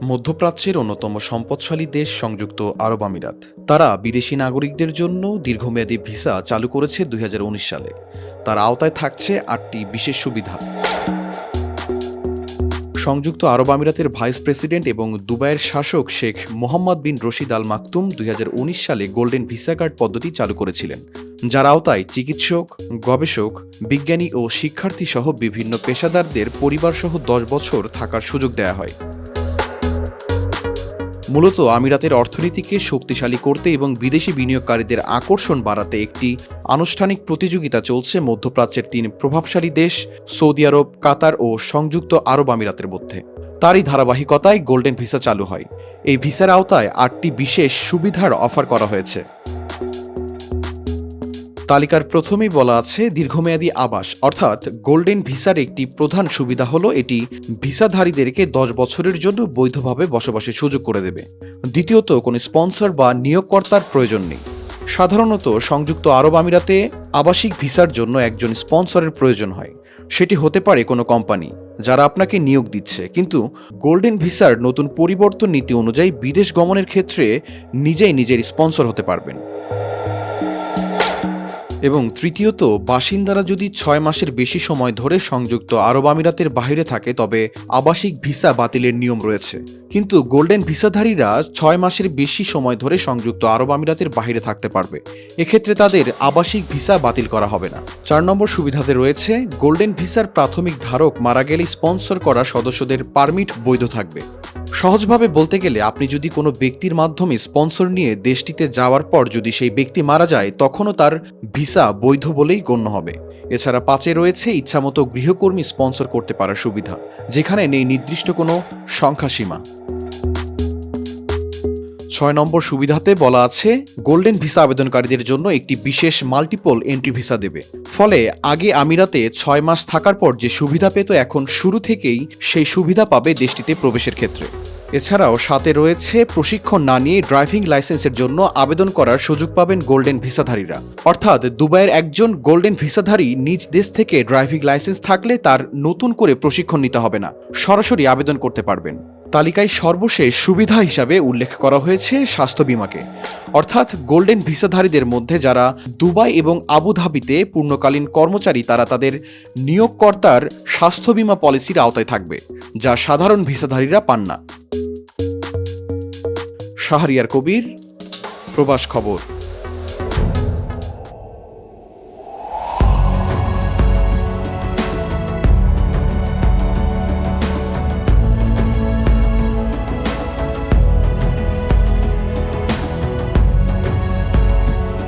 মধ্যপ্রাচ্যের অন্যতম সম্পদশালী দেশ সংযুক্ত আরব আমিরাত। তারা বিদেশি নাগরিকদের জন্য দীর্ঘমেয়াদী ভিসা চালু করেছে ২০১৯ সালে। তার আওতায় থাকছে ৮টি বিশেষ সুবিধা। সংযুক্ত আরব আমিরাতের ভাইস প্রেসিডেন্ট এবং দুবাইয়ের শাসক শেখ মোহাম্মদ বিন রশিদ আল মাকতুম ২০১৯ সালে গোল্ডেন ভিসা কার্ড পদ্ধতি চালু করেছিলেন, যার আওতায় চিকিৎসক, গবেষক, বিজ্ঞানী ও শিক্ষার্থী সহ বিভিন্ন পেশাদারদের পরিবারসহ ১০ বছর থাকার সুযোগ দেওয়া হয়। মূলত আমিরাতের অর্থনীতিকে শক্তিশালী করতে এবং বিদেশি বিনিয়োগকারীদের আকর্ষণ বাড়াতে একটি আনুষ্ঠানিক প্রতিযোগিতা চলছে মধ্যপ্রাচ্যের ৩ প্রভাবশালী দেশ সৌদি আরব, কাতার ও সংযুক্ত আরব আমিরাতের মধ্যে। তারই ধারাবাহিকতায় গোল্ডেন ভিসা চালু হয়। এই ভিসার আওতায় ৮টি বিশেষ সুবিধার অফার করা হয়েছে। তালিকার প্রথমেই বলা আছে দীর্ঘমেয়াদী আবাস, অর্থাৎ গোল্ডেন ভিসার একটি প্রধান সুবিধা হলো এটি ভিসাধারীদেরকে ১০ বছরের জন্য বৈধভাবে বসবাসের সুযোগ করে দেবে। দ্বিতীয়ত, কোনো স্পন্সর বা নিয়োগকর্তার প্রয়োজন নেই। সাধারণত সংযুক্ত আরব আমিরাতে আবাসিক ভিসার জন্য একজন স্পন্সরের প্রয়োজন হয়। সেটি হতে পারে কোনো কোম্পানি যারা আপনাকে নিয়োগ দিচ্ছে, কিন্তু গোল্ডেন ভিসার নতুন পরিবর্তন নীতি অনুযায়ী বিদেশ গমনের ক্ষেত্রে নিজেই নিজের স্পন্সর হতে পারবেন। এবং তৃতীয়ত, বাসিন্দারা যদি ৬ মাসের বেশি সময় ধরে সংযুক্ত আরব আমিরাতের বাইরে থাকে তবে আবাসিক ভিসা বাতিলের নিয়ম রয়েছে, কিন্তু গোল্ডেন ভিসাধারীরা ৬ মাসের বেশি সময় ধরে সংযুক্ত আরব আমিরাতের বাইরে থাকতে পারবে। এক্ষেত্রে তাদের আবাসিক ভিসা বাতিল করা হবে না। ৪ নম্বর সুবিধাতে রয়েছে গোল্ডেন ভিসার প্রাথমিক ধারক মারা গেলে স্পন্সর করা সদস্যদের পারমিট বৈধ থাকবে। সহজভাবে বলতে গেলে, আপনি যদি কোনো ব্যক্তির মাধ্যমে স্পন্সর নিয়ে দেশটিতে যাওয়ার পর যদি সেই ব্যক্তি মারা যায়, তখনও তার ভিসা বৈধ বলেই গণ্য হবে। এছাড়া ৫-এ রয়েছে ইচ্ছামতো গৃহকর্মী স্পন্সর করতে পারার সুবিধা, যেখানে নেই নির্দিষ্ট কোনো সংখ্যাসীমা। ৬ নম্বর সুবিধাতে বলা আছে গোল্ডেন ভিসা আবেদনকারীদের জন্য একটি বিশেষ মাল্টিপল এন্ট্রি ভিসা দেবে। ফলে আগে আমিরাতে ৬ মাস থাকার পর যে সুবিধা পেত, এখন শুরু থেকেই সেই সুবিধা পাবে দেশটিতে প্রবেশের ক্ষেত্রে। এছাড়াও ৭-এ রয়েছে প্রশিক্ষণ না নিয়ে ড্রাইভিং লাইসেন্সের জন্য আবেদন করার সুযোগ পাবেন গোল্ডেন ভিসাধারীরা। অর্থাৎ দুবাইয়ের একজন গোল্ডেন ভিসাধারী নিজ দেশ থেকে ড্রাইভিং লাইসেন্স থাকলে তার নতুন করে প্রশিক্ষণ নিতে হবে না, সরাসরি আবেদন করতে পারবেন। তালিকায় সর্বশেষ সুবিধা হিসাবে উল্লেখ করা হয়েছে স্বাস্থ্য বিমাকে। অর্থাৎ গোল্ডেন ভিসাধারীদের মধ্যে যারা দুবাই এবং আবুধাবিতে পূর্ণকালীন কর্মচারী, তারা তাদের নিয়োগকর্তার স্বাস্থ্য বিমা পলিসির আওতায় থাকবে, যা সাধারণ ভিসাধারীরা পান না। শাহরিয়ার কবির, প্রবাস খবর।